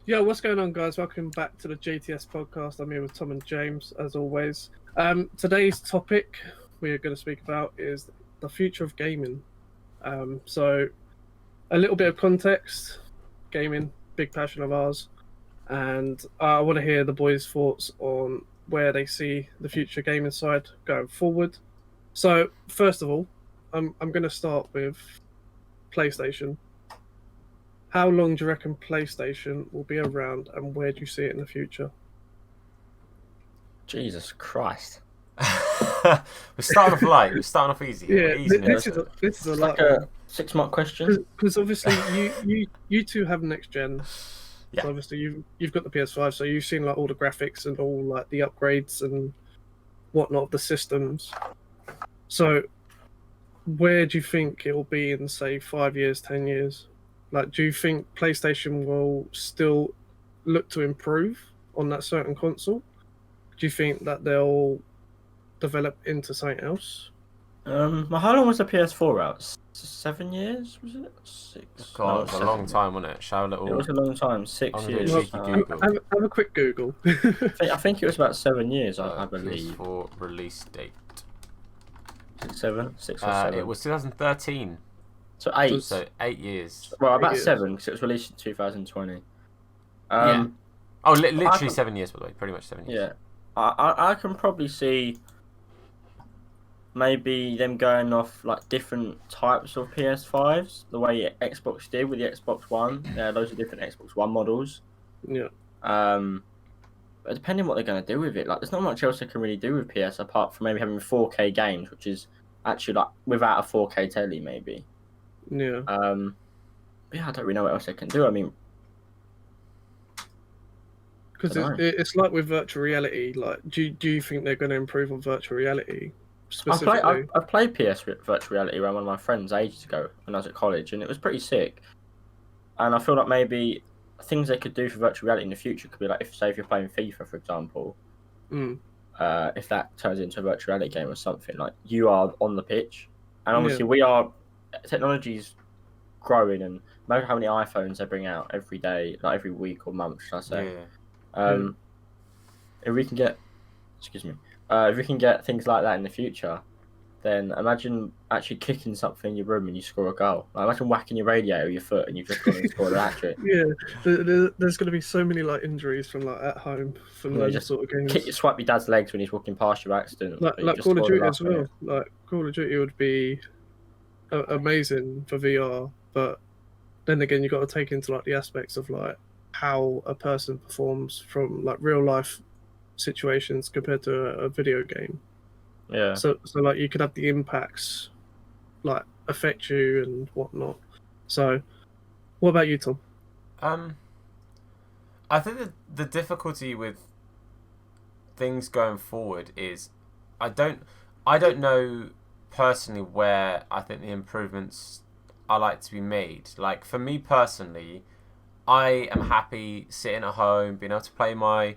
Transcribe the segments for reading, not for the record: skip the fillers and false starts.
Yo, what's going on, guys? Welcome back to the JTS podcast. I'm here with Tom and James, as always. Today's topic we're going to speak about is the future of gaming. So, a little bit of context: gaming, big passion of ours, and I want to hear the boys' thoughts on where they see the future gaming side going forward. So, first of all, I'm going to start with PlayStation. How long do you reckon PlayStation will be around, and where do you see it in the future? Jesus Christ. We're starting off light. We're starting off easy. Yeah, Easy this is a It's lot like a 6-month question. because obviously you two have next gen. Yeah. So obviously you've got the PS5, so you've seen like all the graphics and all like the upgrades and whatnot of the systems. So where do you think it will be in, say, 5 years, 10 years? Like, do you think PlayStation will still look to improve on that certain console? Do you think that they'll develop into something else? How long was the PS4 out? 7 years, was it? 6. God, No, it was a 7. long time, wasn't it? Show a little. It was a long time. 6 I'm years. gonna cheeky Google. Have a quick Google. I think it was about 7 years. I believe. PS4 release date. 7, 6 or 7. It was 2013. So 8. So 8 years. Well, about 8 years. 7 because it was released in 2020. Yeah. Oh, literally can- 7 years, by the way. Pretty much 7 years. Yeah, I can probably see maybe them going off like different types of PS5s, the way Xbox did with the Xbox One. Yeah, those are different Xbox One models. Yeah. But depending what they're going to do with it, like there's not much else they can really do with PS apart from maybe having 4K games, which is actually like without a 4K telly maybe. Yeah. But yeah, I don't really know what else they can do. I mean, Because dunno. it's like with virtual reality. Like, do you think they're going to improve on virtual reality specifically? I played virtual reality around one of my friends ages ago when I was at college, and it was pretty sick. And I feel like maybe things they could do for virtual reality in the future could be like, if you're playing FIFA, for example, if that turns into a virtual reality game or something, like you are on the pitch, and obviously technology's growing, and imagine how many iPhones they bring out every day, like every week or month, should I say? Yeah. If we can get, if we can get things like that in the future, then imagine actually kicking something in your room and you score a goal. Like, imagine whacking your radio with your foot and you've just gone and scored a hat-trick. Yeah. There's going to be so many like injuries from like at home from Yeah, those just sort of games. Swipe your dad's legs when he's walking past your accident. Like Call of Duty as well. Like Call of Duty would be amazing for VR, but then again, you got to take into like the aspects of like how a person performs from like real life situations compared to a video game. Yeah. So like you could have the impacts like affect you and whatnot. So, what about you, Tom? I think the difficulty with things going forward is I don't know personally where I think the improvements are like to be made. Like for me personally, I am happy sitting at home, being able to play my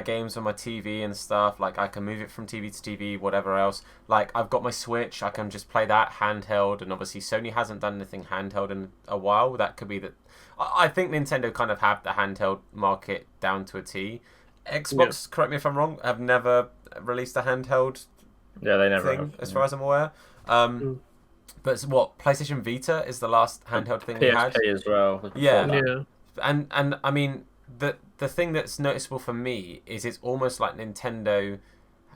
games on my TV and stuff. Like I can move it from TV to TV, whatever else. Like I've got my Switch, I can just play that handheld, and obviously Sony hasn't done anything handheld in a while. That could be that. I think Nintendo kind of have the handheld market down to a T. Xbox, correct me if I'm wrong, have never released a handheld Yeah, they never thing, have. as far as I'm aware. But it's what, PlayStation Vita is the last handheld thing we had. PSP as well. was before Yeah. that. And I mean the thing that's noticeable for me is it's almost like Nintendo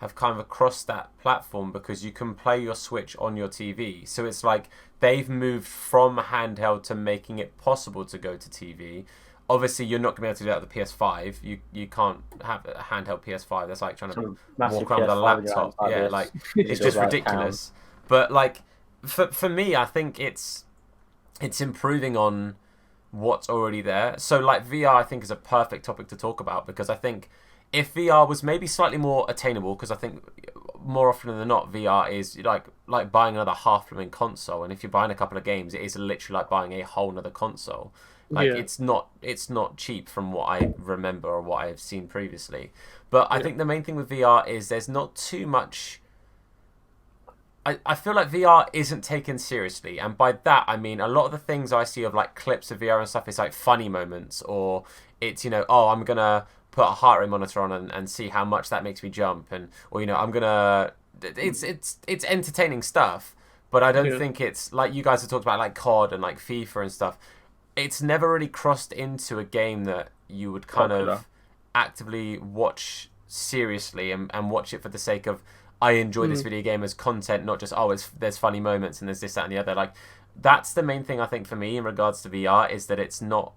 have kind of crossed that platform because you can play your Switch on your TV. So it's like they've moved from handheld to making it possible to go to TV. Obviously, you're not going to be able to do that with the PS5. You can't have a handheld PS5. That's like trying to walk around with a laptop. Yeah, like it's just ridiculous. But like for me, I think it's improving on what's already there. So like VR, I think is a perfect topic to talk about because I think if VR was maybe slightly more attainable, because I think more often than not VR is like buying another half-blooming console, and if you're buying a couple of games, it is literally like buying a whole nother console. Like it's not cheap from what I remember or what I've seen previously. But I think the main thing with VR is there's not too much I feel like VR isn't taken seriously, and by that I mean a lot of the things I see of like clips of VR and stuff is like funny moments, or it's, you know, oh, I'm gonna put a heart rate monitor on and see how much that makes me jump, and or, you know, I'm gonna it's entertaining stuff, but I don't think it's like you guys have talked about like COD and like FIFA and stuff. It's never really crossed into a game that you would kind of actively watch seriously and watch it for the sake of, I enjoy this video game as content, not just, oh, there's funny moments and there's this, that, and the other. Like, that's the main thing I think for me in regards to VR, is that it's not.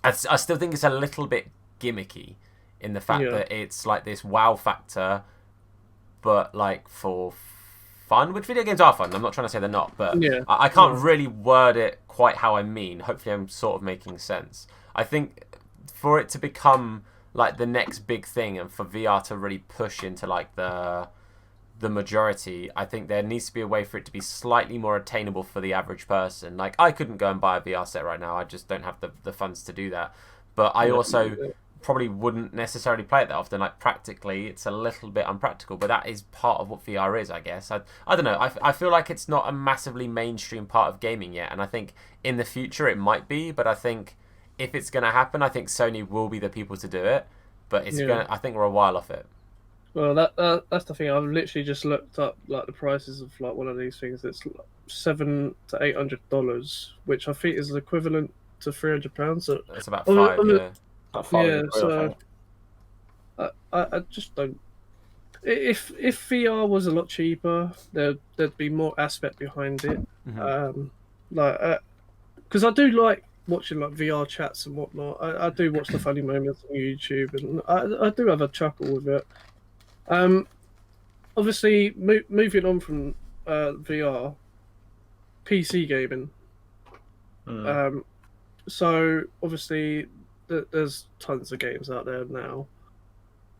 I still think it's a little bit gimmicky in the fact that it's like this wow factor, but like for fun, which video games are fun. I'm not trying to say they're not, but I can't really word it quite how I mean. Hopefully, I'm sort of making sense. I think for it to become like the next big thing, and for VR to really push into like the majority, I think there needs to be a way for it to be slightly more attainable for the average person. Like, I couldn't go and buy a VR set right now. I just don't have the funds to do that. But I also probably wouldn't necessarily play it that often. Like, practically, it's a little bit unpractical, but that is part of what VR is, I guess. I don't know. I feel like it's not a massively mainstream part of gaming yet, and I think in the future it might be, but I think if it's going to happen, I think Sony will be the people to do it, but it's I think we're a while off it. Well, that's the thing. I've literally just looked up like the prices of like one of these things. It's like $700 to $800, which I think is equivalent to £300. So it's about five. So I just don't. If VR was a lot cheaper, there'd be more aspect behind it. Because I do like watching like VR chats and whatnot. I do watch the funny moments on YouTube, and I do have a chuckle with it. Obviously, moving on from VR, PC gaming. So obviously, there's tons of games out there now.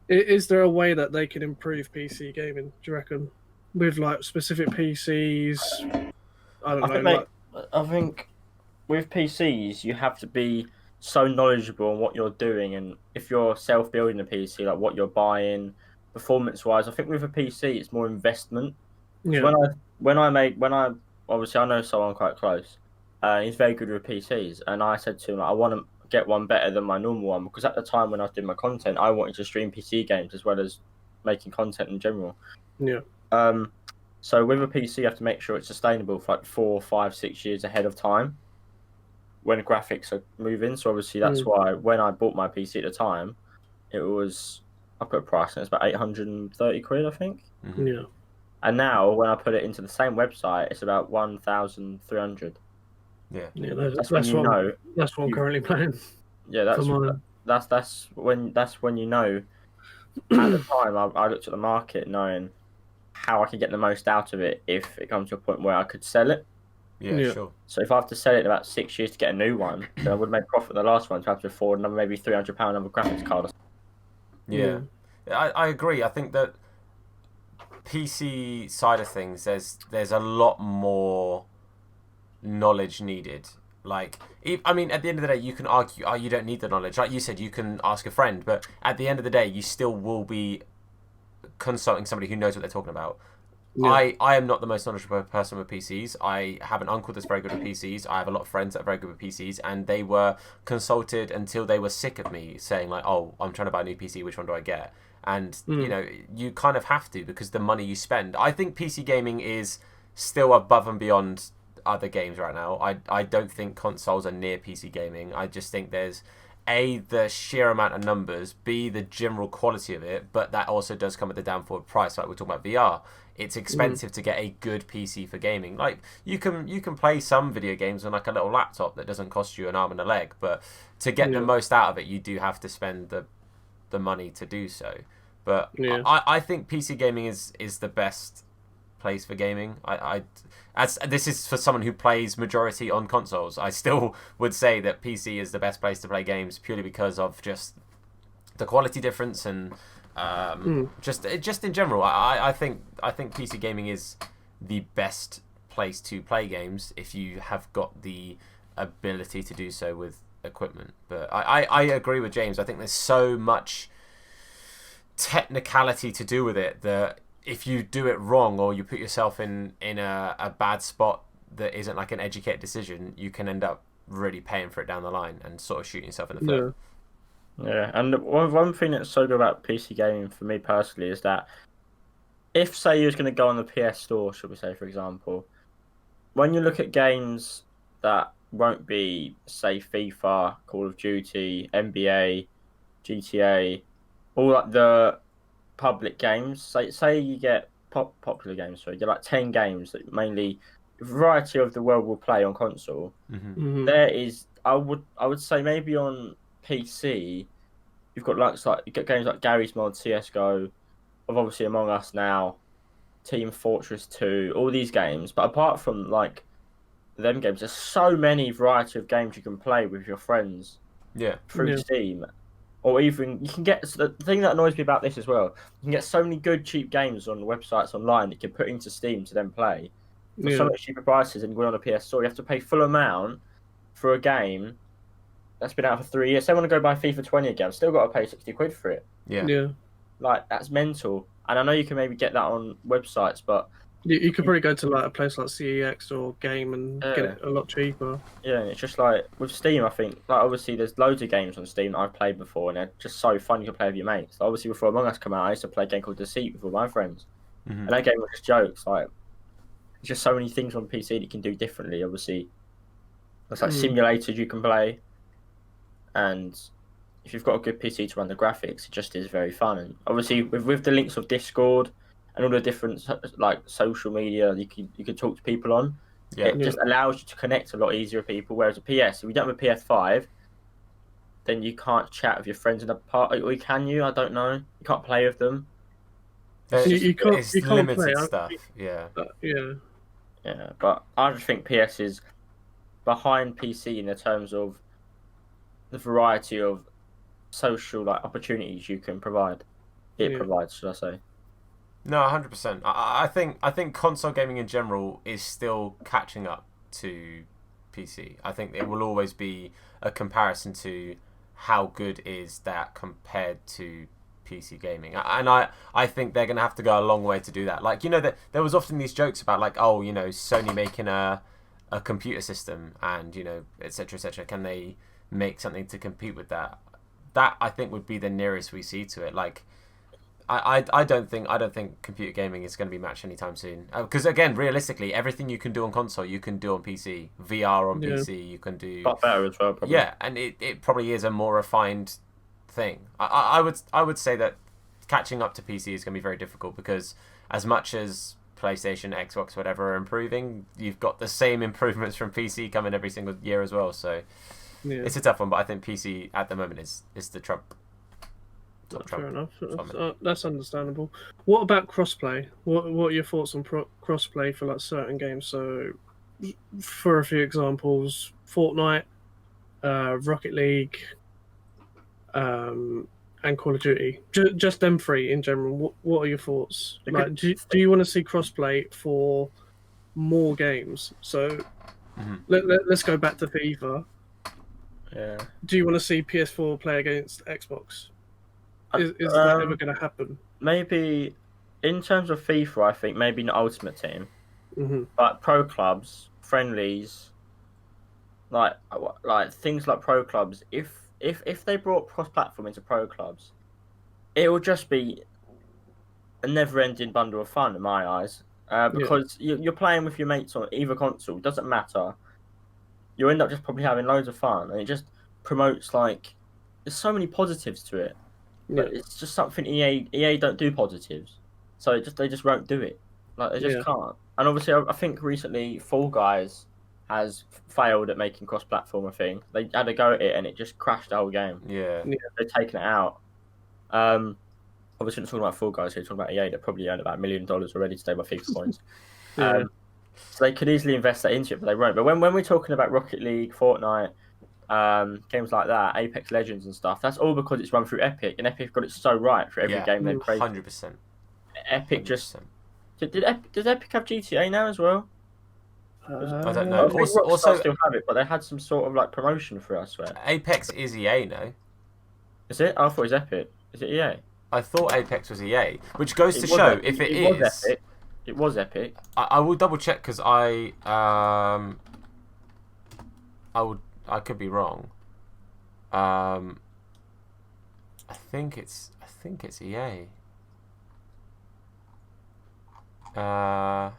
Is there a way that they can improve PC gaming, do you reckon? With like specific PCs? I think with PCs, you have to be so knowledgeable on what you're doing, and if you're self-building a PC, like what you're buying, performance-wise. I think with a PC, it's more investment. Yeah. When I obviously I know someone quite close, he's very good with PCs, and I said to him, like, I want to get one better than my normal one, because at the time when I was doing my content, I wanted to stream PC games as well as making content in general. Yeah. So with a PC, you have to make sure it's sustainable for like 4, 5, 6 years ahead of time when graphics are moving. So obviously that's why when I bought my PC at the time, it was, I put a price and it's about 830 quid, I think. Yeah. And now when I put it into the same website, it's about 1,300. Yeah, that's what I'm currently playing. Yeah, that's when you know. At the time, I looked at the market knowing how I could get the most out of it if it comes to a point where I could sell it. Yeah, sure. So if I have to sell it in about 6 years to get a new one, then I would have made profit on the last one to have to afford another maybe £300 another graphics card. Yeah. I agree. I think that PC side of things, there's a lot more knowledge needed. Like, I mean, at the end of the day, you can argue, oh, you don't need the knowledge. Like you said, you can ask a friend, but at the end of the day, you still will be consulting somebody who knows what they're talking about. Yeah. I am not the most knowledgeable person with PCs. I have an uncle that's very good with PCs. I have a lot of friends that are very good with PCs, and they were consulted until they were sick of me saying like, oh, I'm trying to buy a new PC, which one do I get? And, you know, you kind of have to, because the money you spend. I think PC gaming is still above and beyond other games right now. I don't think consoles are near PC gaming. I just think there's A, the sheer amount of numbers, B, the general quality of it, but that also does come at the downfall of price. Like we're talking about VR, it's expensive to get a good PC for gaming. Like you can play some video games on like a little laptop that doesn't cost you an arm and a leg, but to get the most out of it, you do have to spend the money to do so. But I think PC gaming is the best place for gaming. As this is for someone who plays majority on consoles, I still would say that PC is the best place to play games, purely because of just the quality difference and just in general. I think PC gaming is the best place to play games if you have got the ability to do so with equipment. But I agree with James. I think there's so much technicality to do with it that if you do it wrong or you put yourself in a bad spot that isn't like an educated decision, you can end up really paying for it down the line and sort of shooting yourself in the foot. Yeah, and one thing that's so good about PC gaming for me personally is that if, say, you was going to go on the PS Store, should we say, for example, when you look at games that won't be, say, FIFA, Call of Duty, NBA, GTA, all like the public games, say you get popular games, so you get like 10 games that mainly a variety of the world will play on console. Mm-hmm. There is, I would say maybe on PC, you've got you get games like Garry's Mod, CS:GO, of obviously Among Us now, Team Fortress 2, all these games. But apart from like them games, there's so many variety of games you can play with your friends. Through Steam, or even you can get the thing that annoys me about this as well. You can get so many good cheap games on websites online that you can put into Steam to then play for so much cheaper prices than going on a PS Store. You have to pay full amount for a game that's been out for 3 years. Say I want to go buy FIFA 20 again, I've still got to pay £60 for it. Yeah. Like, that's mental. And I know you can maybe get that on websites, but you could probably go to like a place like CEX or Game and get it a lot cheaper. Yeah, it's just like with Steam, I think, like, obviously there's loads of games on Steam that I've played before, and they're just so fun. You can play with your mates. Like, obviously, before Among Us came out, I used to play a game called Deceit with all my friends, and that game was just jokes. Like, there's just so many things on PC that you can do differently. Obviously, there's like simulators you can play, and if you've got a good PC to run the graphics, it just is very fun. And obviously, with the links of Discord and all the different like social media you can talk to people on, it just allows you to connect a lot easier with people. Whereas a PS, if you don't have a PS5, then you can't chat with your friends in a part. Or can you? I don't know. You can't play with them. You can't limited play stuff. Yeah. But I just think PS is behind PC in the terms of the variety of social like opportunities you can provide. It provides, should I say? No, 100%. I think console gaming in general is still catching up to PC. I think it will always be a comparison to how good is that compared to PC gaming, and I think they're gonna have to go a long way to do that. Like, there was often these jokes about like, oh, Sony making a computer system, and etc. etc. Can they make something to compete with that? That I think would be the nearest we see to it. Like, I don't think computer gaming is going to be matched anytime soon. Because again, realistically, everything you can do on console, you can do on PC. VR on PC, you can do. Got better as well, probably. Yeah, and it probably is a more refined thing. I would say that catching up to PC is going to be very difficult, because as much as PlayStation, Xbox, whatever are improving, you've got the same improvements from PC coming every single year as well. So it's a tough one, but I think PC at the moment is the trump. Fair enough. That's understandable. What about crossplay? What are your thoughts on crossplay for like certain games? So, for a few examples, Fortnite, Rocket League, and Call of Duty. Just them three in general. What are your thoughts? Like, do you want to see crossplay for more games? So, let's go back to FIFA. Yeah. Do you want to see PS4 play against Xbox? Is that ever going to happen? Maybe, in terms of FIFA, I think maybe not Ultimate Team, but pro clubs, friendlies, like things like pro clubs. If they brought cross-platform into pro clubs, it would just be a never-ending bundle of fun in my eyes. Because you're playing with your mates on either console, it doesn't matter. You end up just probably having loads of fun, and it just promotes like there's so many positives to it. But it's just something EA don't do positives, so they just won't do it. Like, they just can't. And obviously, I think recently Fall Guys has failed at making cross-platform a thing. They had a go at it, and it just crashed the whole game. Yeah. They've taken it out. Obviously, we're not talking about Fall Guys here. We're talking about EA. They probably earned about $1 million already to stay by FIFA points. So they could easily invest that into it, but they won't. But when we're talking about Rocket League, Fortnite, games like that, Apex Legends and stuff, that's all because it's run through Epic, and Epic got it so right for every game they've created. 100%. Epic 100%. Just does Epic have GTA now as well? I don't know. I think Rockstar still have it, but they had some sort of like promotion for it, I swear. Apex is EA, no? Is it? I thought it was Epic. Is it EA? I thought Apex was EA, which goes to was show Epic. if it was is. Epic. It was Epic. I will double check because I could be wrong. I think it's EA. Yeah,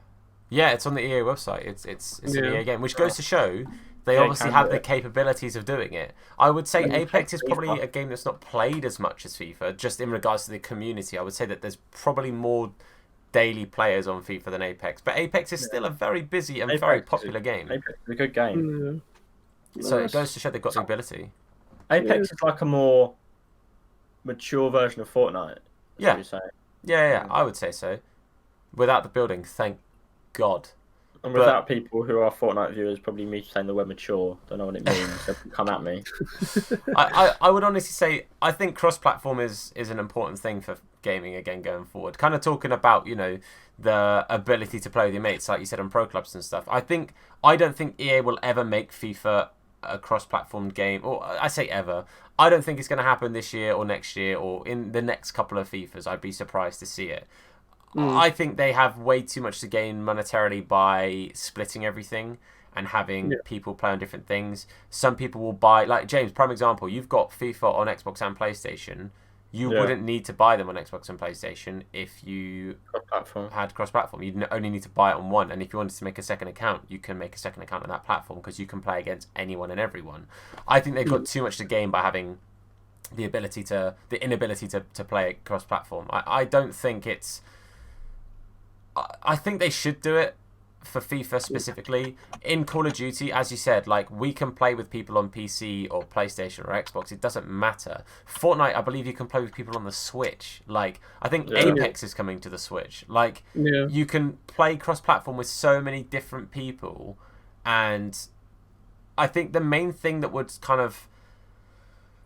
it's on the EA website. It's an EA game, which goes to show they obviously have the capabilities of doing it. I would say Apex is probably a game that's not played as much as FIFA, just in regards to the community. I would say that there's probably more daily players on FIFA than Apex, but Apex is still a very busy and very popular game. Apex is a good game. So it goes to show they've got the ability. Apex is like a more mature version of Fortnite. Yeah. You say. Yeah, I would say so. Without the building, thank God. And without people who are Fortnite viewers, probably me saying the word mature, don't know what it means, so come at me. I would honestly say, I think cross-platform is an important thing for gaming again going forward. Kind of talking about, the ability to play with your mates, like you said, on pro clubs and stuff. I don't think EA will ever make FIFA a cross-platform game, or I say ever. I don't think it's going to happen this year or next year or in the next couple of FIFAs. I'd be surprised to see it. I think they have way too much to gain monetarily by splitting everything and having people play on different things. Some people will buy, like James, prime example, you've got FIFA on Xbox and PlayStation. You wouldn't need to buy them on Xbox and PlayStation if you had cross-platform. You'd only need to buy it on one. And if you wanted to make a second account, you can make a second account on that platform because you can play against anyone and everyone. I think they've got too much to gain by having the inability to play cross-platform. I don't think it's... I think they should do it for FIFA specifically. In Call of Duty, as you said, like, we can play with people on PC or PlayStation or Xbox. It doesn't matter. Fortnite, I believe you can play with people on the Switch. Like, I think Apex is coming to the Switch. Like, you can play cross-platform with so many different people. And I think the main thing that would kind of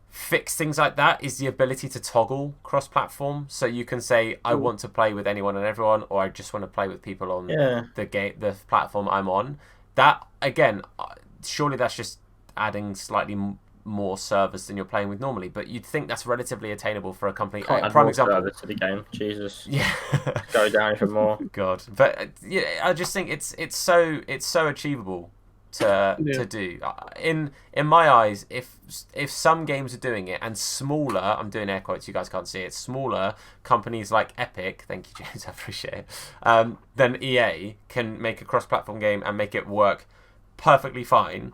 fix things like that is the ability to toggle cross-platform, so you can say I want to play with anyone and everyone, or I just want to play with people on the platform I'm on. That again, surely that's just adding slightly more servers than you're playing with normally, but you'd think that's relatively attainable for a company. Prime example to the game, Jesus, go down even more. God, but I just think it's so achievable to do. In my eyes, if some games are doing it, and smaller, I'm doing air quotes, you guys can't see it, smaller companies like Epic, thank you James, I appreciate it, then EA can make a cross-platform game and make it work perfectly fine.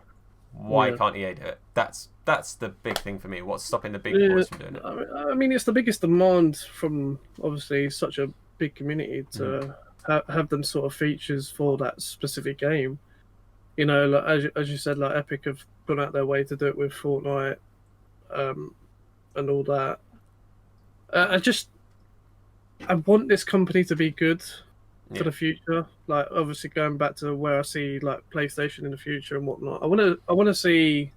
Why can't EA do it? That's the big thing for me. What's stopping the big boys from doing it? I mean, it's the biggest demand from obviously such a big community to have them sort of features for that specific game. Like, as you said, like Epic have gone out their way to do it with Fortnite, and all that. I want this company to be good for the future. Like, obviously, going back to where I see like PlayStation in the future and whatnot. I want to see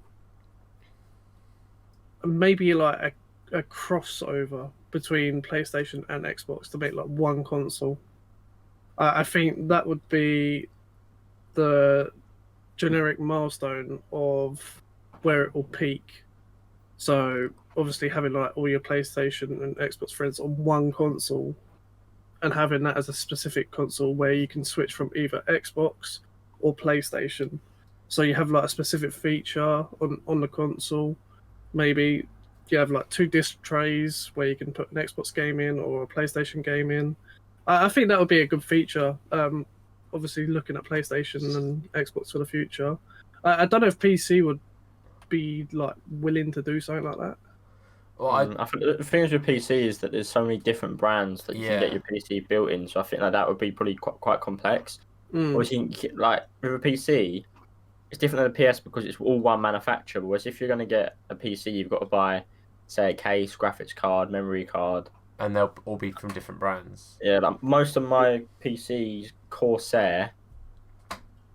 maybe like a crossover between PlayStation and Xbox to make like one console. I think that would be the generic milestone of where it will peak. So obviously having like all your PlayStation and Xbox friends on one console and having that as a specific console where you can switch from either Xbox or PlayStation. So you have like a specific feature on the console. Maybe you have like 2 disc trays where you can put an Xbox game in or a PlayStation game in. I think that would be a good feature. Obviously looking at PlayStation and Xbox for the future. I don't know if PC would be like willing to do something like that. Well, I think the thing is with PC is that there's so many different brands that you can get your PC built in. So I think that would be probably quite complex. Obviously, like with a PC, it's different than a PS because it's all one manufacturer. Whereas if you're going to get a PC, you've got to buy, say, a case, graphics card, memory card. And they'll all be from different brands. Yeah, like most of my PC's Corsair,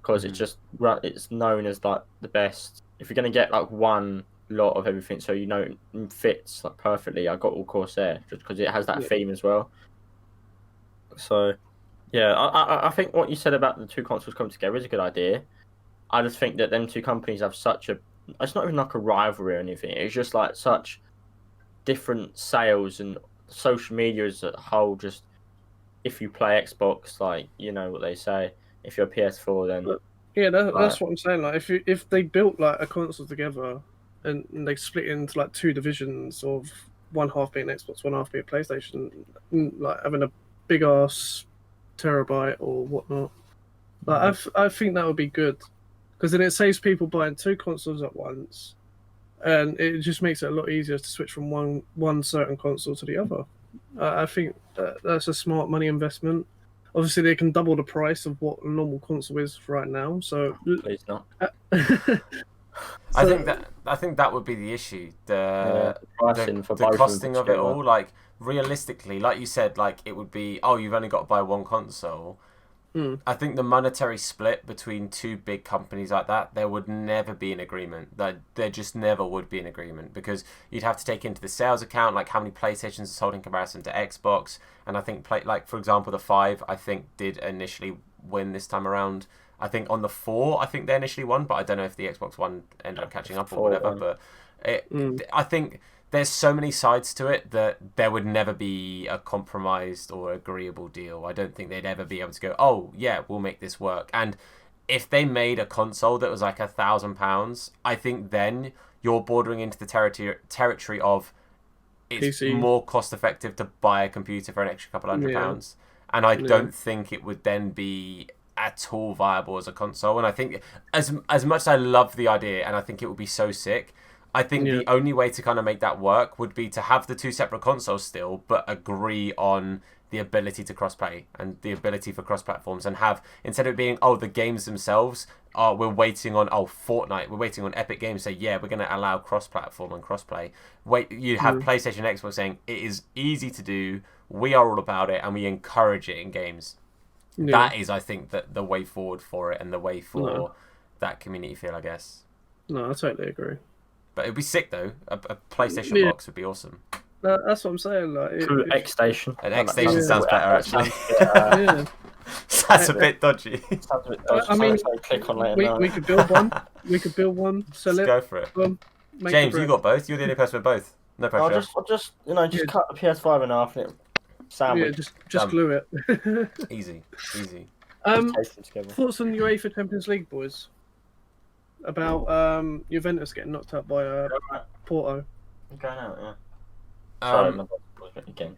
because it's known as like the best. If you're gonna get like one lot of everything, so it fits like perfectly, I got all Corsair just because it has that theme as well. So, yeah, I think what you said about the 2 consoles coming together is a good idea. I just think that them 2 companies have it's not even like a rivalry or anything. It's just like such different sales and social media as a whole, just if you play Xbox, like, you know what they say, if you're PS4, then Yeah, that's what I'm saying. Like, if they built like a console together and they split into like two divisions of one half being Xbox, one half being PlayStation, like having a big ass terabyte or whatnot, like I think that would be good because then it saves people buying two consoles at once, and it just makes it a lot easier to switch from one certain console to the other. I think that's a smart money investment. Obviously, they can double the price of what a normal console is right now. So, please not. I think that would be the issue. The pricing for both costing of it together. all. Like realistically, like you said, like it would be, oh, you've only got to buy one console. I think the monetary split between two big companies like that, there would never be an agreement. There just never would be an agreement because you'd have to take into the sales account, like how many PlayStations are sold in comparison to Xbox. And I think, like for example, the 5, I think did initially win this time around. I think on the 4, I think they initially won, but I don't know if the Xbox One ended up catching up or whatever. But I think there's so many sides to it that there would never be a compromised or agreeable deal. I don't think they'd ever be able to go, oh, yeah, we'll make this work. And if they made a console that was like £1,000, I think then you're bordering into the territory of it's PC. more cost effective to buy a computer for an extra couple £100. And I don't think it would then be at all viable as a console. And I think as much as I love the idea and I think it would be so sick, I think the only way to kind of make that work would be to have the two separate consoles still, but agree on the ability to crossplay and the ability for cross platforms, and have, instead of it being, oh, the games themselves, we're waiting on, Fortnite, we're waiting on Epic Games say, yeah, we're going to allow cross platform and crossplay. You have PlayStation and Xbox saying it is easy to do, we are all about it, and we encourage it in games. That is, I think, the way forward for it and the way for that community feel, I guess. No, I totally agree. But it'd be sick though. A PlayStation box would be awesome. That's what I'm saying. Like X Station. An X Station sounds better actually. That's a bit dodgy. I mean, click on later. We could build one. We could build one. Sell it. Go for it. James, you got both. You're the only person with both. No pressure. I'll just cut the PS5 in half and it sandwich. Yeah, just glue it. Easy. Thoughts on UEFA Champions League, boys? About Juventus getting knocked out by Porto. I'm going out, yeah. Again.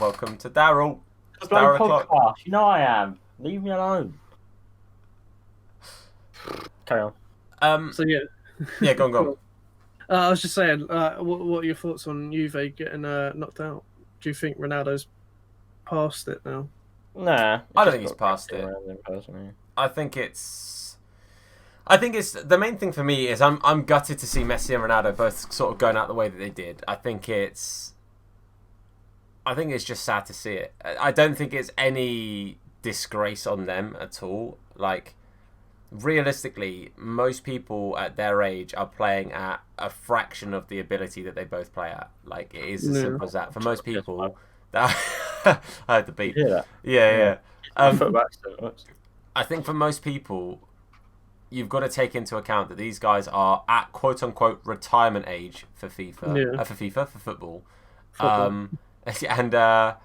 Welcome to Daryl. It's Daryl podcast. You know I am. Leave me alone. Carry on. So yeah. Yeah, go on. I was just saying, what are your thoughts on Juve getting knocked out? Do you think Ronaldo's past it now? Nah. I don't think he's past it. I think it's the main thing for me is I'm gutted to see Messi and Ronaldo both sort of going out the way that they did. I think it's just sad to see it. I don't think it's any disgrace on them at all. Like, realistically, most people at their age are playing at a fraction of the ability that they both play at. Like, it is as simple as that. For most people, I had the beat. Yeah. I think for most people, you've got to take into account that these guys are at quote unquote retirement age for FIFA, for football. And I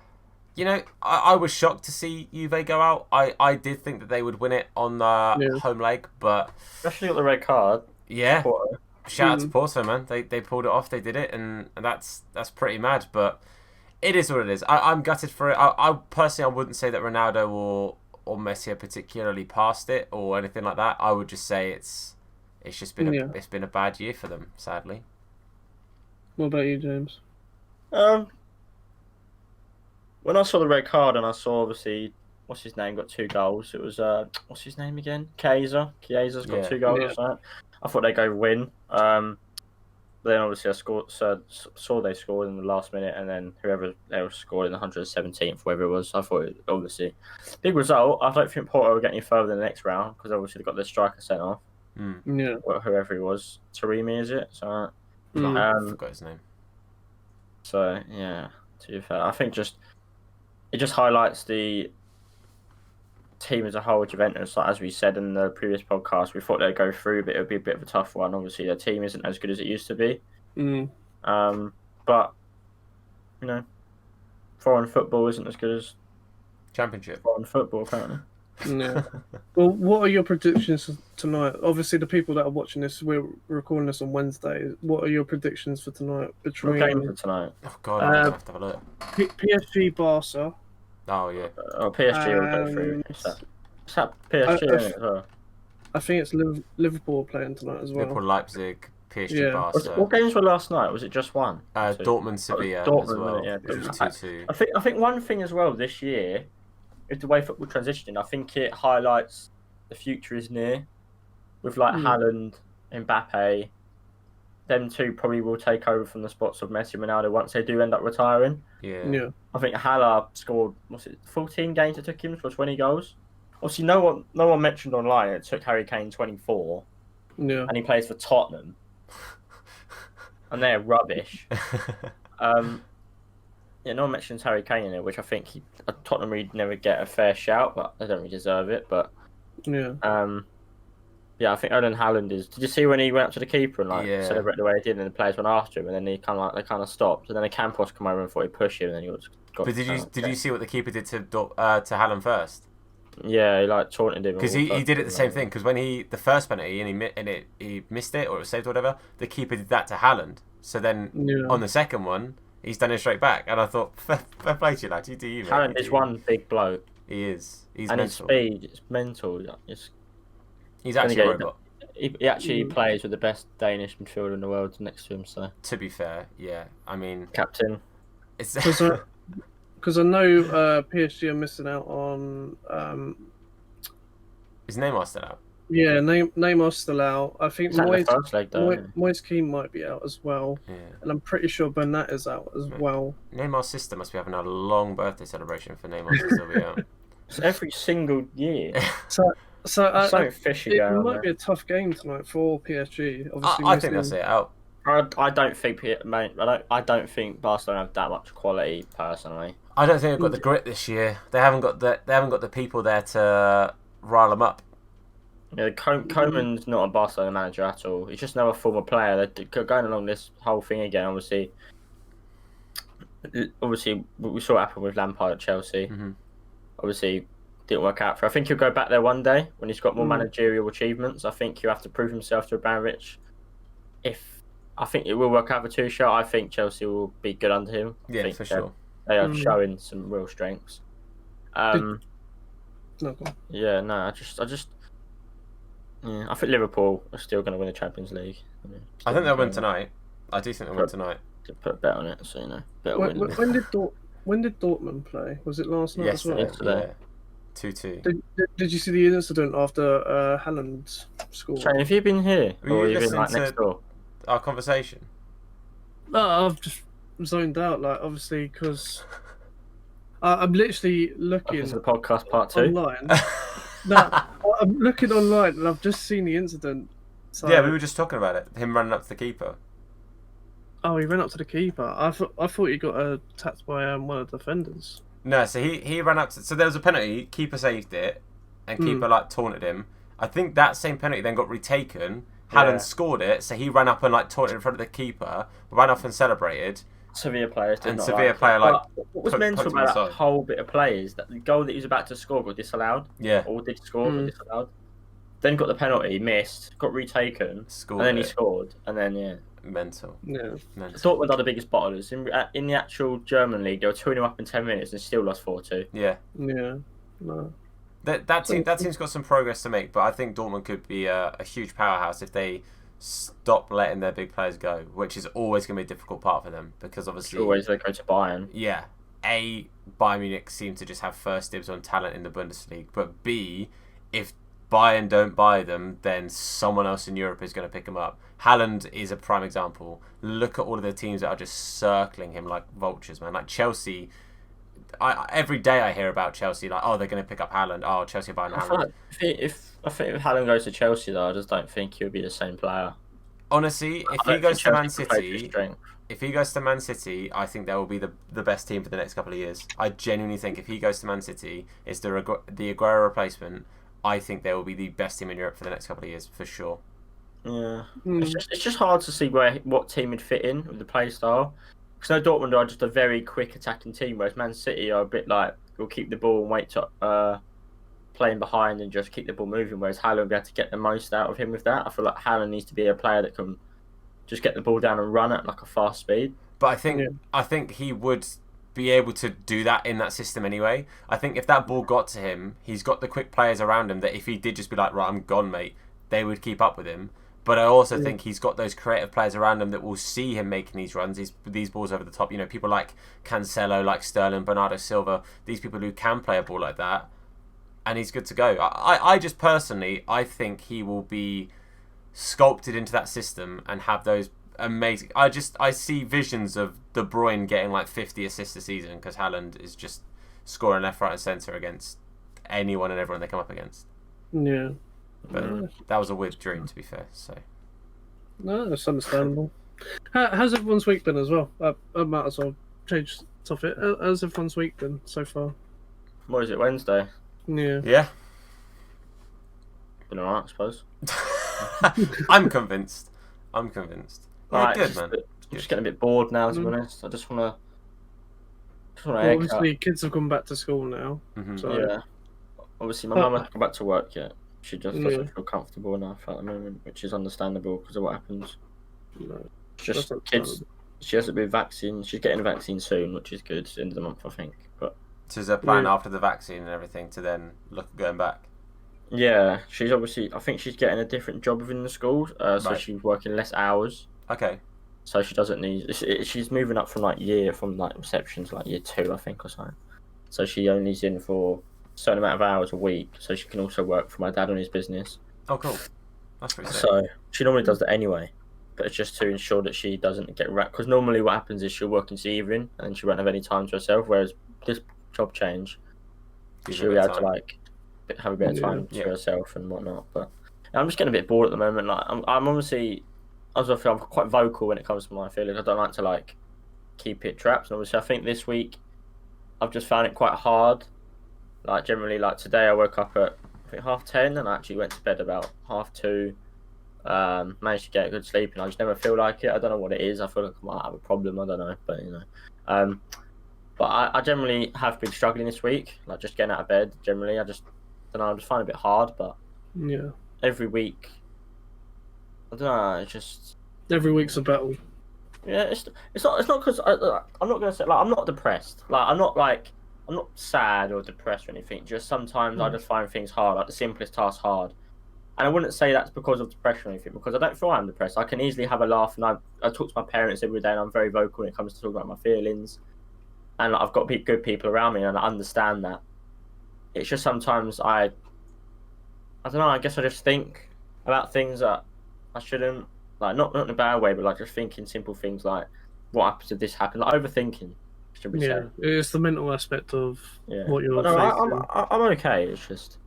was shocked to see Juve go out. I did think that they would win it on the home leg, but especially got the red card. Yeah, shout out to Porto, man. They pulled it off. They did it, and that's pretty mad. But it is what it is. I'm gutted for it. I personally, I wouldn't say that Ronaldo or Messi are particularly past it or anything like that. I would just say it's just been it's been a bad year for them, sadly. What about you, James? When I saw the red card and I saw, obviously, what's his name got 2 goals. It was what's his name again? Chiesa's got 2 goals or something. I thought they'd go win. But then obviously I saw they scored in the last minute, and then whoever else scored in the 117th, whoever it was. I thought obviously big result. I don't think Porto will get any further than the next round because obviously they got their striker sent off. Yeah. Whoever he was, Taremi, is it? So I forgot his name. So yeah, to be fair, I think it just highlights the team as a whole, Juventus. Like, as we said in the previous podcast, we thought they'd go through, but it would be a bit of a tough one. Obviously, their team isn't as good as it used to be. But foreign football isn't as good as Championship. foreign football, apparently. Yeah. Well, what are your predictions for tonight? Obviously, the people that are watching this, we're recording this on Wednesday. What are your predictions for tonight What between game for tonight? Oh God, I'm gonna have to have a look. PSG Barca Oh yeah. PSG will go through. and It's that PSG, isn't it, as well? I think it's Liverpool playing tonight as well. Liverpool, Leipzig, PSG, Yeah. Barca. What games were last night? Was it just one? Two? Dortmund, Sevilla Dortmund, as well. yeah, Which was Dortmund. 2-2. I think one thing as well this year, with the way football transitioning, I think it highlights the future is near. With like Haaland, Mbappe, them two probably will take over from the spots of Messi and Ronaldo once they do end up retiring. Yeah. I think Hala scored 14 games it took him for 20 goals. Obviously, no one mentioned online it took Harry Kane 24. Yeah. And he plays for Tottenham. And they're rubbish. Yeah, no one mentions Harry Kane in it, which I think Tottenham really never get a fair shout, but they don't really deserve it. But yeah, I think Erling Haaland is. Did you see when he went up to the keeper and celebrated the way he did, and the players went after him, and then they kind of stopped, and then the Campos come over and thought he'd push him, and then he got. But did you see what the keeper did to Haaland first? Yeah, he like taunted him. Because he did it the same thing. Because when the first penalty and he missed it or it was saved or whatever, the keeper did that to Haaland. So then on the second one, he's done it straight back. And I thought, fair play to you, lad. You do you, mate. Haaland is one big bloke. He is. He's and mental. His speed, it's mental. He's actually a robot. He actually plays with the best Danish midfielder in the world next to him. So to be fair, yeah. I mean, captain. It's because I know PSG are missing out on. Is Neymar still out? Yeah, Neymar's still out. I think Moise Kean might be out as well. Yeah. And I'm pretty sure Bernat is out as well. Neymar's sister must be having a long birthday celebration for Neymar to still be out. It's every single year. So something fishy going on. It might be a tough game tonight for PSG. Obviously, I think that's it out. I don't think Barcelona have that much quality personally. I don't think they've got the grit this year. They haven't got the people there to rile them up. Yeah, Koeman's not a Barcelona manager at all. He's just another former player. They're going along this whole thing again. Obviously, we saw it happen with Lampard at Chelsea. Mm-hmm. Obviously, didn't work out for. I think he'll go back there one day when he's got more managerial achievements. I think he'll have to prove himself to Abramovich. I think it will work out for Tuchel. I think Chelsea will be good under him. Yeah, for sure. They are showing some real strengths. I think Liverpool are still going to win the Champions League. I think they'll win tonight. I do think they'll win tonight. To put a bet on it, so when did Dortmund play? Was it last night as well? Yesterday. 2-2. Did you see the incident after Haaland scored? Shane, have you been here? Were you have you been listening next door? Our conversation? No, I've just zoned out. Like obviously, because I'm literally looking. This is the podcast part 2. Online. No, I'm looking online and I've just seen the incident. So... Yeah, we were just talking about it. Him running up to the keeper. Oh, he ran up to the keeper. I thought he got tapped by one of the defenders. No, so he ran up to. So there was a penalty. Keeper saved it, and keeper taunted him. I think that same penalty then got retaken. Haaland scored it, so he ran up and taunted in front of the keeper, ran off and celebrated. Sevilla players did not Sevilla like player what was mental about that whole bit of play is that the goal that he was about to score got disallowed. Yeah. Or did score, got disallowed. Then got the penalty, missed, got retaken, and then he scored, and then Mental. Yeah. Dortmund are the biggest bottlers. In the actual German league, they were 2-0 up in 10 minutes and still lost 4-2. Yeah. Yeah. No. That team's got some progress to make, but I think Dortmund could be a huge powerhouse if they stop letting their big players go, which is always going to be a difficult part for them because obviously always they go to Bayern. Yeah, Bayern Munich seem to just have first dibs on talent in the Bundesliga, but B, if Bayern don't buy them, then someone else in Europe is going to pick them up. Haaland is a prime example. Look at all of the teams that are just circling him like vultures, man. Like Chelsea. Every day I hear about Chelsea, like, oh, they're going to pick up Haaland. Oh, Chelsea are buying Haaland. If Haaland goes to Chelsea, though, I just don't think he'll be the same player. Honestly, if he goes to Man City, I think that will be the best team for the next couple of years. I genuinely think if he goes to Man City, it's the Aguero replacement. I think they will be the best team in Europe for the next couple of years, for sure. Yeah, it's just hard to see what team would fit in with the play style. because no Dortmund are just a very quick attacking team, whereas Man City are a bit like will keep the ball and wait to playing behind and just keep the ball moving. Whereas Haaland will be able to get the most out of him with that. I feel like Haaland needs to be a player that can just get the ball down and run at like a fast speed. But I think he would be able to do that in that system anyway. I think if that ball got to him, he's got the quick players around him that if he did just be like, right, I'm gone, mate, they would keep up with him. But I also think he's got those creative players around him that will see him making these runs, these balls over the top. You know, people like Cancelo, like Sterling, Bernardo Silva, these people who can play a ball like that, and he's good to go. I just personally, I think he will be sculpted into that system and have those amazing. I see visions of De Bruyne getting like 50 assists a season because Haaland is just scoring left, right, and centre against anyone and everyone they come up against. Yeah. But that was a weird dream, to be fair. So no, that's understandable. How's everyone's week been as well? I might as well change topic. How's everyone's week been so far? What is it, Wednesday? Yeah. Been alright, I suppose. I'm convinced. Yeah, Right, good, man. I'm just getting a bit bored now, to be honest. I just want to Well, obviously, kids have gone back to school now. Mm-hmm. So yeah. Obviously, my mum hasn't gone back to work yet. She just doesn't feel comfortable enough at the moment, which is understandable because of what happens. no, Just kids. She hasn't been vaccinated. She's getting a vaccine soon, which is good. It's the end of the month, I think. But so is there a plan after the vaccine and everything to then look at going back? yeah, she's obviously. I think she's getting a different job within the school, so Right. she's working less hours. Okay. So she doesn't need. She's moving up from reception to like year 2, I think, or something. So she only's in for a certain amount of hours a week, so she can also work for my dad on his business. Oh, cool. That's pretty sick. So she normally does that anyway, but it's just to ensure that she doesn't get wrecked. Because normally what happens is she'll work into the evening and then she won't have any time to herself. Whereas this job change, she'll be able to like have a bit of time to herself and whatnot. But I'm just getting a bit bored at the moment. Like I'm obviously, I'm quite vocal when it comes to my feelings. I don't like to like keep it trapped. And obviously, I think this week I've just found it quite hard. Like generally, like today I woke up at I think 10:30 and I actually went to bed about 2:30. Managed to get a good sleep and I just never feel like it. I don't know what it is. I feel like I might have a problem. I don't know, but but I generally have been struggling this week, like just getting out of bed. Generally, I just don't know. I just find it a bit hard, but every week, I don't know. It's just every week's a battle. Yeah, it's not because I'm not gonna say like I'm not depressed. Like I'm not sad or depressed or anything. Just sometimes I just find things hard, like the simplest tasks hard. And I wouldn't say that's because of depression or anything, because I don't feel I'm depressed. I can easily have a laugh, and I talk to my parents every day, and I'm very vocal when it comes to talking about my feelings. And I've got good people around me, and I understand that. It's just sometimes I don't know. I guess I just think about things that I shouldn't, like not in a bad way, but like just thinking simple things like, what happens if this happens? Like overthinking. Should we say? It's the mental aspect of what you're no, facing. I'm okay. It's just.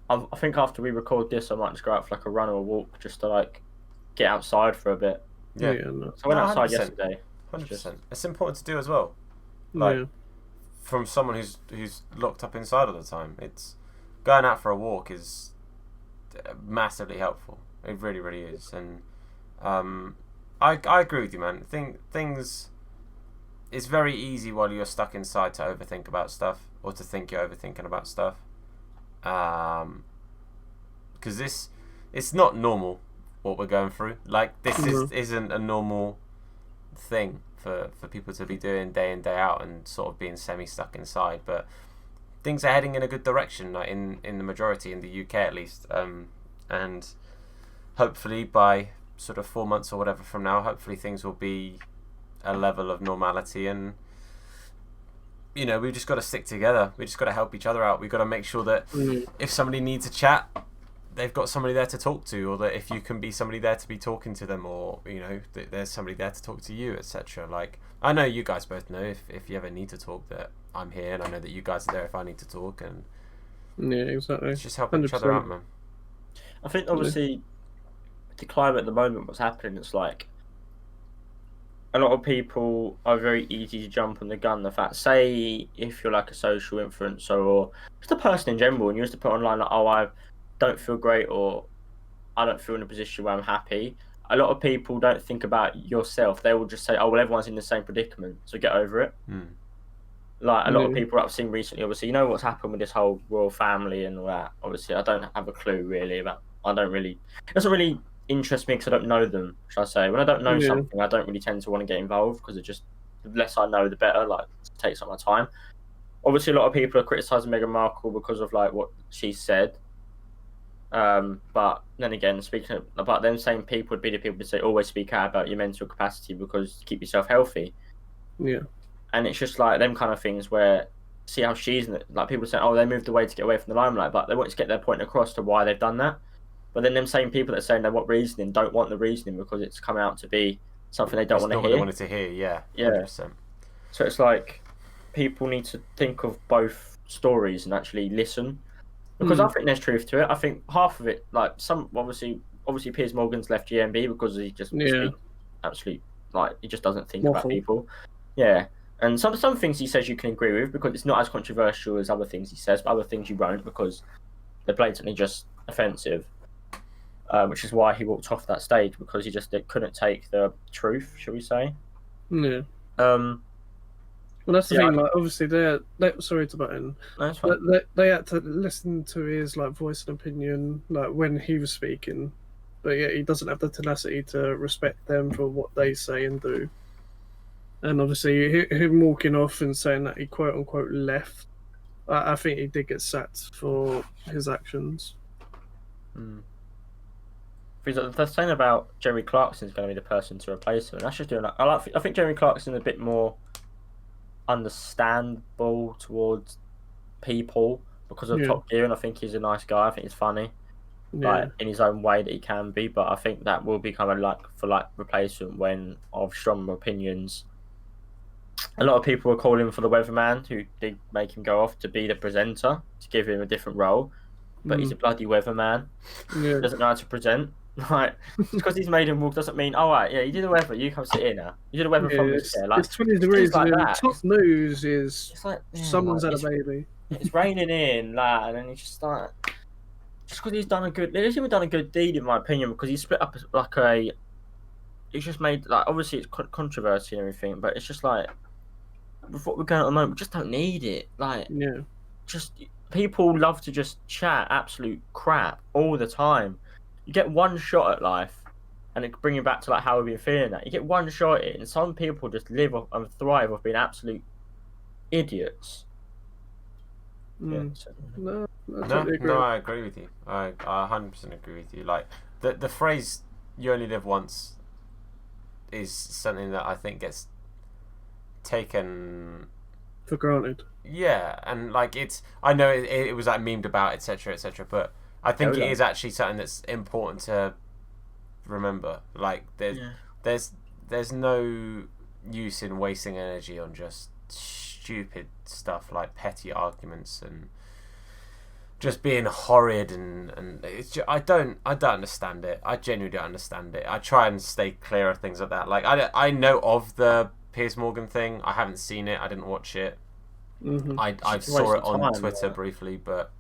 I think after we record this, I might just go out for like a run or a walk just to like get outside for a bit. Yeah. No. So I went outside 100%. yesterday. 100%. It's important to do as well. Like from someone who's locked up inside all the time, it's going out for a walk is massively helpful. It really, really is. And I agree with you, man. Things. It's very easy while you're stuck inside to overthink about stuff or to think you're overthinking about stuff. Because it's not normal what we're going through. Like this isn't a normal thing for people to be doing day in day out and sort of being semi stuck inside. But things are heading in a good direction, like in the majority in the UK at least. And hopefully by sort of 4 months or whatever from now, hopefully things will be a level of normality and. You know, we've just got to stick together. We just got to help each other out. We've got to make sure that if somebody needs a chat, they've got somebody there to talk to, or that if you can be somebody there to be talking to them, or you know, that there's somebody there to talk to you, etc. Like I know you guys both know if you ever need to talk that I'm here, and I know that you guys are there if I need to talk, and exactly. It's just helping each other out, man. I think obviously the climate at the moment, what's happening, it's like. A lot of people are very easy to jump on the gun. The fact, say, if you're like a social influencer or just a person in general, and you used to put online like, "Oh, I don't feel great," or "I don't feel in a position where I'm happy." a lot of people don't think about yourself. They will just say, "Oh, well, everyone's in the same predicament, so get over it." Like a lot of people I've seen recently, obviously, you know what's happened with this whole royal family and all that. Obviously, I don't have a clue really about. It doesn't really interest me because I don't know them. Shall I say? When I don't know something, I don't really tend to want to get involved because it just the less I know, the better. Like, it takes up my time. Obviously, a lot of people are criticizing Meghan Markle because of like what she said. But then again, speaking about them, same people would be the people to say always speak out about your mental capacity because keep yourself healthy. Yeah. And it's just like them kind of things where see how she's like people saying, oh, they moved away to get away from the limelight, but they want to get their point across to why they've done that. But then them same people that are saying they want reasoning don't want the reasoning because it's come out to be something they don't want to hear. They wanted to hear, yeah. 100%. So it's like people need to think of both stories and actually listen. Because I think there's truth to it. I think half of it, like some obviously Piers Morgan's left GMB because he just absolutely like he just doesn't think about people. Yeah, and some things he says you can agree with because it's not as controversial as other things he says, but other things you won't because they're blatantly just offensive. Which is why he walked off that stage because he just couldn't take the truth, shall we say? Yeah. Well, that's the thing. Like, obviously, they sorry to butt in. No, that's fine. They had to listen to his like voice and opinion, like when he was speaking, but yeah, he doesn't have the tenacity to respect them for what they say and do. And obviously, him walking off and saying that he quote unquote left, I think he did get sacked for his actions. They're saying about Jeremy Clarkson is going to be the person to replace him, and that's just doing. I think Jeremy Clarkson is a bit more understandable towards people because of Top Gear, and I think he's a nice guy. I think he's funny, like in his own way that he can be. But I think that will become a replacement when of stronger opinions. A lot of people were calling for the weatherman, who did make him go off to be the presenter to give him a different role. But he's a bloody weatherman. He doesn't know how to present. Right, because he's made him walk doesn't mean you did the weather. You come sit here now. You did the weather from this chair. Like it's 20 degrees. Like and that. Top news is like, someone's had a baby. It's raining in, lad, and it's just like just because he's done a good. He's even done a good deed, in my opinion, because he split up like a. He's just made like obviously it's controversy and everything, but it's just like with what we're going on at the moment, we just don't need it. Like just people love to just chat absolute crap all the time. You get one shot at life, and it bring you back to like how we've been feeling. That you get one shot at it, and some people just live and thrive off being absolute idiots. No, I agree with you. I 100% agree with you. Like the phrase "you only live once" is something that I think gets taken for granted. Yeah, and like I know it was like memed about, etc., but I think it is actually something that's important to remember. Like there's no use in wasting energy on just stupid stuff like petty arguments and just being horrid and it's just, I don't understand it. I genuinely don't understand it. I try and stay clear of things like that. Like I know of the Piers Morgan thing. I haven't seen it. I didn't watch it. I saw it on Twitter briefly, but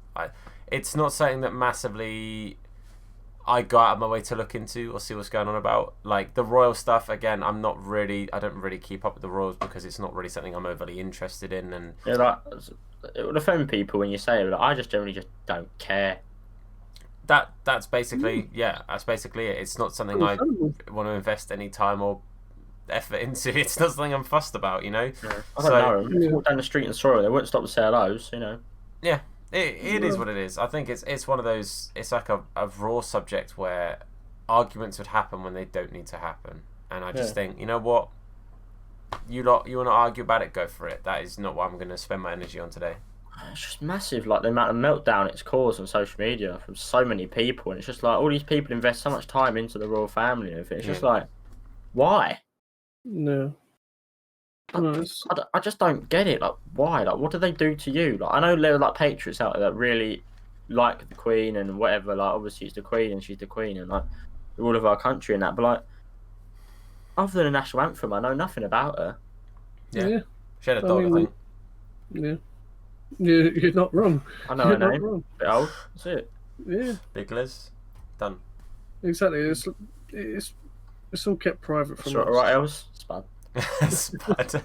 it's not something that massively I go out of my way to look into or see what's going on about. Like the royal stuff, again, I don't really keep up with the royals because it's not really something I'm overly interested in. And it would offend people when you say it, but I just generally just don't care. That's basically that's basically it. It's not something I want to invest any time or effort into. It's not something I'm fussed about, you know. I don't know. Walk down the street and saw it, they wouldn't stop to say hellos, you know. Yeah. It is what it is. I think it's one of those. It's like a raw subject where arguments would happen when they don't need to happen, and I just think, you know what, you want to argue about it, go for it. That is not what I'm going to spend my energy on today. It's just massive, like the amount of meltdown it's caused on social media from so many people, and it's just like all these people invest so much time into the royal family and everything. It's just like, why? No. I just don't get it. Like, why? Like, what do they do to you? Like, I know there are like patriots out there that really like the Queen and whatever. Like, obviously it's the Queen and she's the Queen and like the rule of our country and that. But like, other than the national anthem, I know nothing about her. Yeah. She had a dog, I think. Yeah. You're not wrong. I know her name. Bit old. That's it. Yeah. Big Liz. Done. Exactly. It's It's all kept private from Sure, us. alright, else? Spud. Spud.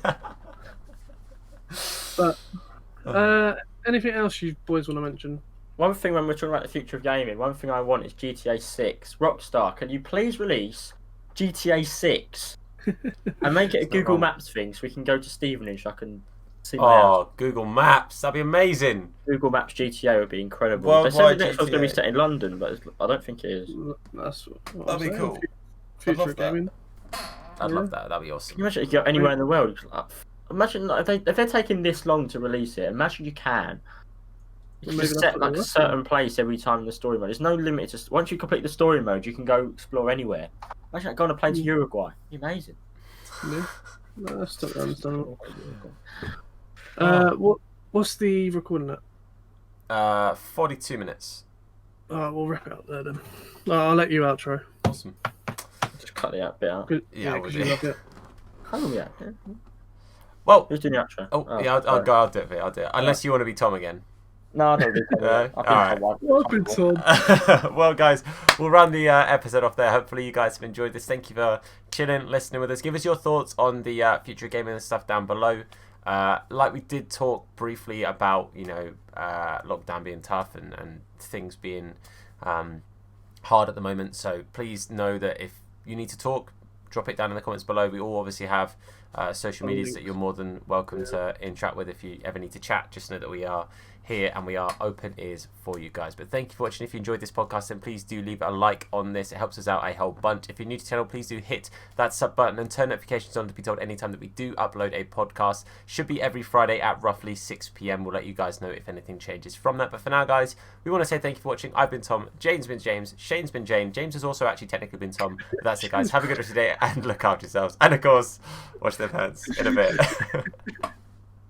But anything else you boys want to mention? One thing when we're talking about the future of gaming, one thing I want is GTA 6. Rockstar, can you please release GTA 6 and make it a It's not Google wrong. Maps thing so we can go to Stevenage? I can see my house. Oh, Google Maps. That'd be amazing. Google Maps GTA would be incredible. Worldwide They said the next one's going to be GTA. set in London, but I don't think it is. That's what That'd I'm be saying. cool. Future love of that. gaming. I'd Yeah. love that. That'd be Can awesome. you imagine if you go anywhere in the world? Imagine like, if they're taking this long to release it. Imagine you can. You Well, can maybe just that's set what like they're a certain place every time in the story mode. There's no limit. Just once you complete the story mode, you can go explore anywhere. Imagine like, going on a plane to Uruguay. It'd be amazing. Yeah. No, that's totally understandable. Oh. What's the recording at? 42 minutes. We'll wrap it up there then. I'll let you outro. Awesome. Just cut the bit out. Yeah, we'll 'cause do. you love it. Oh yeah. Well, Who's doing the outro? yeah, I'll do it. I'll do it. Unless you want to be Tom again. No, I don't do it. No? I think I've been told. Well, guys, we'll run the episode off there. Hopefully, you guys have enjoyed this. Thank you for chilling, listening with us. Give us your thoughts on the future of gaming and stuff down below. Like we did talk briefly about, lockdown being tough and things being hard at the moment. So please know that if you need to talk, drop it down in the comments below. We all obviously have social medias that you're more than welcome to interact with. If you ever need to chat, just know that we are here and we are open ears for you guys. But thank you for watching. If you enjoyed this podcast, then please do leave a like on this. It helps us out a whole bunch. If you're new to the channel, please do hit that sub button and turn notifications on to be told anytime that we do upload a podcast. Should be every Friday at roughly 6 p.m. We'll let you guys know if anything changes from that. But for now, guys, we want to say thank you for watching. I've been Tom, Jane's been James, Shane's been Jane, James has also actually technically been Tom. But that's it, guys. Have a good rest of your day and look after yourselves. And of course, wash their hands in a bit.